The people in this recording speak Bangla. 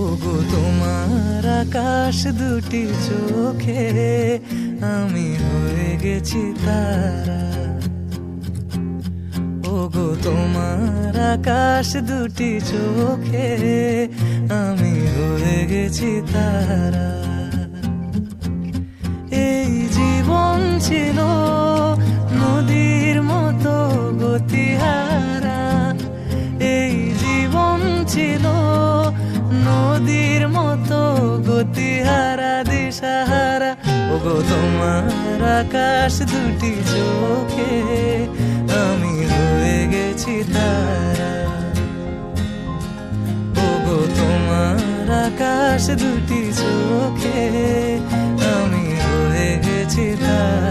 ওগো তোমার আকাশ দুটি চোখে আমি হয়ে গেছি তারা। ওগো তোমার আকাশ দুটি চোখে আমি হয়ে গেছি তারা। এই জীবন ছিল নদীর মতো গতিহারা, এই জীবন ছিল নদীর মতো গতিহারা দিশাহারা। ওগো তোমার আকাশ দুটি চোখে আমি হয়ে গেছি তারা। ওগো তোমার আকাশ দুটি চোখে আমি হয়ে গেছি তারা।